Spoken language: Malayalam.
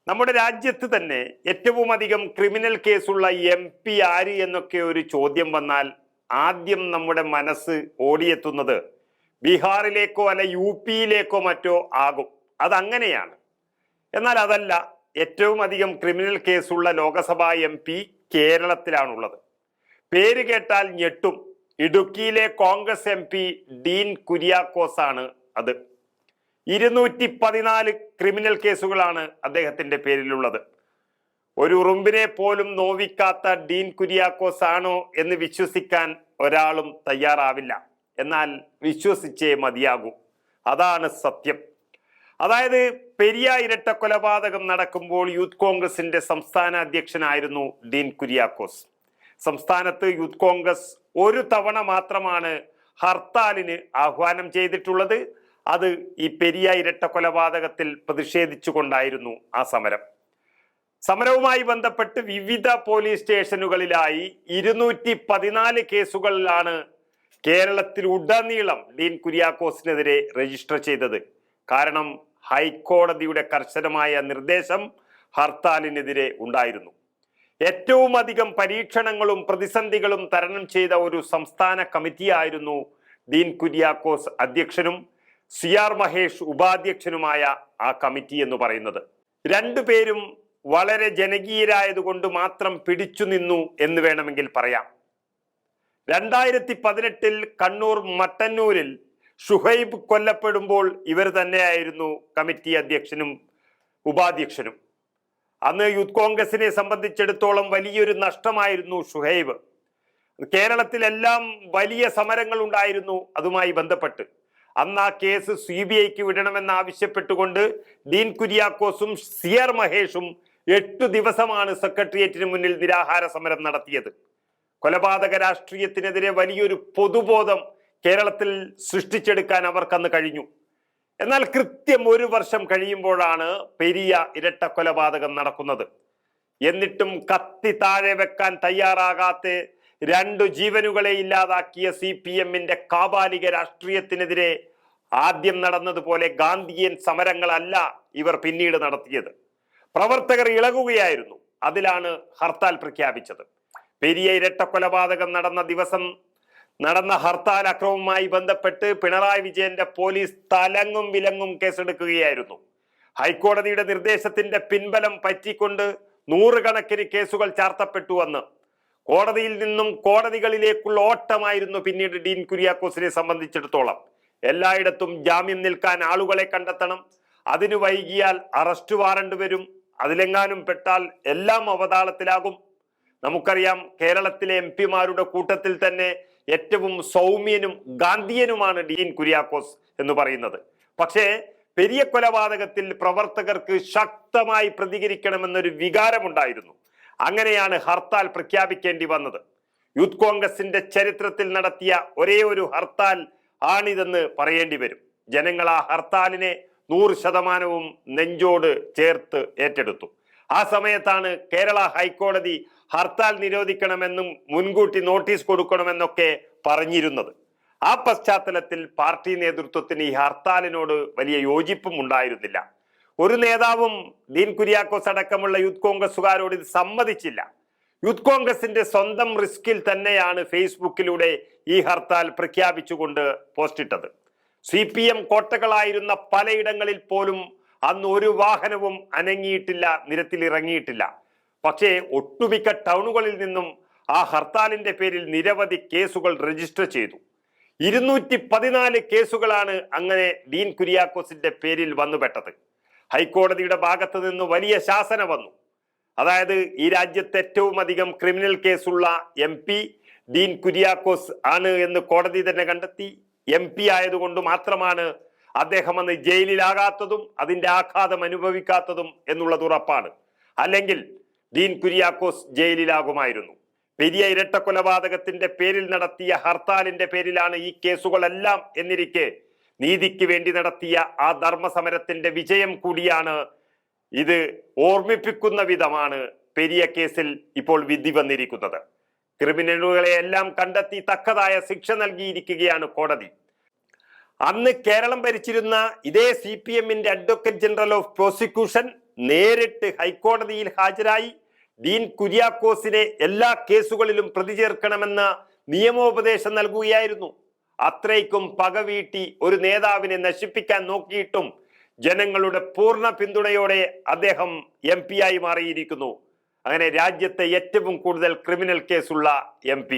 നമ്മുടെ രാജ്യത്ത് തന്നെ ഏറ്റവും അധികം ക്രിമിനൽ കേസുള്ള MP ആര് എന്നൊക്കെ ഒരു ചോദ്യം വന്നാൽ ആദ്യം നമ്മുടെ മനസ്സ് ഓടിയെത്തുന്നത് ബീഹാറിലേക്കോ അല്ല UP-യിലേക്കോ മറ്റോ ആകും. അതങ്ങനെയാണ്. എന്നാൽ അതല്ല, ഏറ്റവും അധികം ക്രിമിനൽ കേസുള്ള ലോകസഭാ MP കേരളത്തിലാണുള്ളത്. പേര് കേട്ടാൽ ഞെട്ടും. ഇടുക്കിയിലെ കോൺഗ്രസ് MP ഡീൻ കുര്യാക്കോസ് ആണ് അത്. 214 ക്രിമിനൽ കേസുകളാണ് അദ്ദേഹത്തിന്റെ പേരിലുള്ളത്. ഒരു ഉറുമ്പിനെ പോലും നോവിക്കാത്ത ഡീൻ കുര്യാക്കോസ് ആണോ എന്ന് വിശ്വസിക്കാൻ ഒരാളും തയ്യാറാവില്ല. എന്നാൽ വിശ്വസിച്ചേ മതിയാകൂ. അതാണ് സത്യം. അതായത് പെരിയ ഇരട്ട കൊലപാതകം നടക്കുമ്പോൾ യൂത്ത് കോൺഗ്രസിന്റെ സംസ്ഥാന അധ്യക്ഷനായിരുന്നു ഡീൻ കുര്യാക്കോസ്. സംസ്ഥാനത്ത് യൂത്ത് കോൺഗ്രസ് ഒരു തവണ മാത്രമാണ് ഹർത്താലിന് ആഹ്വാനം ചെയ്തിട്ടുള്ളത്. അത് ഈ പെരിയ ഇരട്ട കൊലപാതകത്തിൽ പ്രതിഷേധിച്ചുകൊണ്ടായിരുന്നു ആ സമരം. സമരവുമായി ബന്ധപ്പെട്ട് വിവിധ പോലീസ് സ്റ്റേഷനുകളിലായി 214 കേസുകളിലാണ് കേരളത്തിൽ ഉടനീളം ഡീൻ കുര്യാക്കോസിനെതിരെ രജിസ്റ്റർ ചെയ്തത്. കാരണം ഹൈക്കോടതിയുടെ കർശനമായ നിർദ്ദേശം ഹർത്താലിനെതിരെ ഉണ്ടായിരുന്നു. ഏറ്റവും അധികം പരീക്ഷണങ്ങളും പ്രതിസന്ധികളും തരണം ചെയ്ത ഒരു സംസ്ഥാന കമ്മിറ്റിയായിരുന്നു ഡീൻ കുര്യാക്കോസ് അധ്യക്ഷനും CR മഹേഷ് ഉപാധ്യക്ഷനുമായ ആ കമ്മിറ്റി എന്ന് പറയുന്നത്. രണ്ടുപേരും വളരെ ജനകീയരായതുകൊണ്ട് മാത്രം പിടിച്ചു നിന്നു എന്ന് വേണമെങ്കിൽ പറയാം. 2018 കണ്ണൂർ മട്ടന്നൂരിൽ ഷുഹൈബ് കൊല്ലപ്പെടുമ്പോൾ ഇവർ തന്നെയായിരുന്നു കമ്മിറ്റി അധ്യക്ഷനും ഉപാധ്യക്ഷനും. അന്ന് യൂത്ത് കോൺഗ്രസിനെ സംബന്ധിച്ചിടത്തോളം വലിയൊരു നഷ്ടമായിരുന്നു ഷുഹൈബ്. കേരളത്തിലെല്ലാം വലിയ സമരങ്ങൾ ഉണ്ടായിരുന്നു അതുമായി ബന്ധപ്പെട്ട്. അന്ന് ആ കേസ് CBIക്ക് വിടണമെന്നാവശ്യപ്പെട്ടുകൊണ്ട് ഡീൻ കുര്യാക്കോസും CR മഹേഷും 8 ദിവസമാണ് സെക്രട്ടേറിയറ്റിന് മുന്നിൽ നിരാഹാര സമരം നടത്തിയത്. കൊലപാതക രാഷ്ട്രീയത്തിനെതിരെ വലിയൊരു പൊതുബോധം കേരളത്തിൽ സൃഷ്ടിച്ചെടുക്കാൻ അവർക്കന്ന് കഴിഞ്ഞു. എന്നാൽ കൃത്യം 1 വർഷം കഴിയുമ്പോഴാണ് പെരിയ ഇരട്ട കൊലപാതകം നടക്കുന്നത്. എന്നിട്ടും കത്തി താഴെ വെക്കാൻ തയ്യാറാകാത്ത 2 ജീവനുകളെ ഇല്ലാതാക്കിയ CPM-ന്റെ കാബാലിക രാഷ്ട്രീയത്തിനെതിരെ ആദ്യം നടന്നതുപോലെ ഗാന്ധിയൻ സമരങ്ങളല്ല ഇവർ പിന്നീട് നടത്തിയത്. പ്രവർത്തകർ ഇളകുകയായിരുന്നു. അതിലാണ് ഹർത്താൽ പ്രഖ്യാപിച്ചത്. പെരിയ ഇരട്ട കൊലപാതകം നടന്ന ദിവസം നടന്ന ഹർത്താൽ അക്രമവുമായി ബന്ധപ്പെട്ട് പിണറായി വിജയന്റെ പോലീസ് തലങ്ങും വിലങ്ങും കേസെടുക്കുകയായിരുന്നു. ഹൈക്കോടതിയുടെ നിർദ്ദേശത്തിന്റെ പിൻബലം പറ്റിക്കൊണ്ട് 100 കണക്കിന് കേസുകൾ ചാർത്തപ്പെട്ടു. അന്ന് കോടതിയിൽ നിന്നും കോടതികളിലേക്കുള്ള ഓട്ടമായിരുന്നു പിന്നീട് ഡീൻ കുര്യാക്കോസിനെ സംബന്ധിച്ചിടത്തോളം. എല്ലായിടത്തും ജാമ്യം നിൽക്കാൻ ആളുകളെ കണ്ടെത്തണം. അതിനു വൈകിയാൽ അറസ്റ്റ് വാറണ്ട് വരും. അതിലെങ്ങാനും പെട്ടാൽ എല്ലാം അവതാളത്തിലാകും. നമുക്കറിയാം, കേരളത്തിലെ MP-മാരുടെ കൂട്ടത്തിൽ തന്നെ ഏറ്റവും സൗമ്യനും ഗാന്ധിയനുമാണ് ഡീൻ കുര്യാക്കോസ് എന്ന് പറയുന്നത്. പക്ഷേ പെരിയ കൊലപാതകത്തിൽ പ്രവർത്തകർക്ക് ശക്തമായി പ്രതികരിക്കണമെന്നൊരു വികാരമുണ്ടായിരുന്നു. അങ്ങനെയാണ് ഹർത്താൽ പ്രഖ്യാപിക്കേണ്ടി വന്നത്. യൂത്ത് കോൺഗ്രസിന്റെ ചരിത്രത്തിൽ നടത്തിയ ഒരേ ഒരു ഹർത്താൽ ആണിതെന്ന് പറയേണ്ടി വരും. ജനങ്ങൾ ആ ഹർത്താലിനെ 100% നെഞ്ചോട് ചേർത്ത് ഏറ്റെടുത്തു. ആ സമയത്താണ് കേരള ഹൈക്കോടതി ഹർത്താൽ നിരോധിക്കണമെന്നും മുൻകൂട്ടി നോട്ടീസ് കൊടുക്കണമെന്നൊക്കെ പറഞ്ഞിരുന്നത്. ആ പശ്ചാത്തലത്തിൽ പാർട്ടി നേതൃത്വത്തിന് ഈ ഹർത്താലിനോട് വലിയ യോജിപ്പും ഉണ്ടായിരുന്നില്ല. ഒരു നേതാവും ഡീൻ കുര്യാക്കോസ് അടക്കമുള്ള യൂത്ത് കോൺഗ്രസുകാരോട് ഇത് സമ്മതിച്ചില്ല. യൂത്ത് കോൺഗ്രസിന്റെ സ്വന്തം റിസ്കിൽ തന്നെയാണ് ഫേസ്ബുക്കിലൂടെ ഈ ഹർത്താൽ പ്രഖ്യാപിച്ചുകൊണ്ട് പോസ്റ്റിട്ടത്. CPM കോട്ടകളായിരുന്ന പലയിടങ്ങളിൽ പോലും അന്ന് ഒരു വാഹനവും അനങ്ങിയിട്ടില്ല, നിരത്തിലിറങ്ങിയിട്ടില്ല. പക്ഷേ ഒട്ടുമിക്ക ടൗണുകളിൽ നിന്നും ആ ഹർത്താലിന്റെ പേരിൽ നിരവധി കേസുകൾ രജിസ്റ്റർ ചെയ്തു. 214 കേസുകളാണ് അങ്ങനെ ഡീൻ കുര്യാക്കോസിന്റെ പേരിൽ വന്നുപെട്ടത്. ഹൈക്കോടതിയുടെ ഭാഗത്ത് നിന്ന് വലിയ ശാസന വന്നു. അതായത് ഈ രാജ്യത്ത് ഏറ്റവും അധികം ക്രിമിനൽ കേസുള്ള MP ഡീൻ കുര്യാക്കോസ് ആണ് എന്ന് കോടതി തന്നെ കണ്ടെത്തി. MP ആയതുകൊണ്ട് മാത്രമാണ് അദ്ദേഹം അന്ന് ജയിലിലാകാത്തതും അതിന്റെ ആഘാതം അനുഭവിക്കാത്തതും എന്നുള്ളത് ഉറപ്പാണ്. അല്ലെങ്കിൽ ഡീൻ കുര്യാക്കോസ് ജയിലിലാകുമായിരുന്നു. പെരിയ ഇരട്ട കൊലപാതകത്തിന്റെ പേരിൽ നടത്തിയ ഹർത്താലിന്റെ പേരിലാണ് ഈ കേസുകളെല്ലാം എന്നിരിക്കെ നീതിക്ക് വേണ്ടി നടത്തിയ ആ ധർമ്മസമരത്തിന്റെ വിജയം കൂടിയാണ് ഇത്. ഓർമ്മിപ്പിക്കുന്ന വിധമാണ് പെരിയ കേസിൽ ഇപ്പോൾ വിധി വന്നിരിക്കുന്നത്. ക്രിമിനലുകളെ എല്ലാം കണ്ടെത്തി തക്കതായ ശിക്ഷ നൽകിയിരിക്കുകയാണ് കോടതി. അന്ന് കേരളം ഭരിച്ചിരുന്ന ഇതേ CPM-ന്റെ അഡ്വക്കേറ്റ് ജനറൽ ഓഫ് പ്രോസിക്യൂഷൻ നേരിട്ട് ഹൈക്കോടതിയിൽ ഹാജരായി ഡീൻ കുര്യാക്കോസിനെ എല്ലാ കേസുകളിലും പ്രതി ചേർക്കണമെന്ന നിയമോപദേശം നൽകുകയായിരുന്നു. അത്രയ്ക്കും പകവീട്ടി ഒരു നേതാവിനെ നശിപ്പിക്കാൻ നോക്കിയിട്ടും ജനങ്ങളുടെ പൂർണ്ണ പിന്തുണയോടെ അദ്ദേഹം MP ആയി മാറിയിരിക്കുന്നു. അങ്ങനെ രാജ്യത്തെ ഏറ്റവും കൂടുതൽ ക്രിമിനൽ കേസുള്ള MP.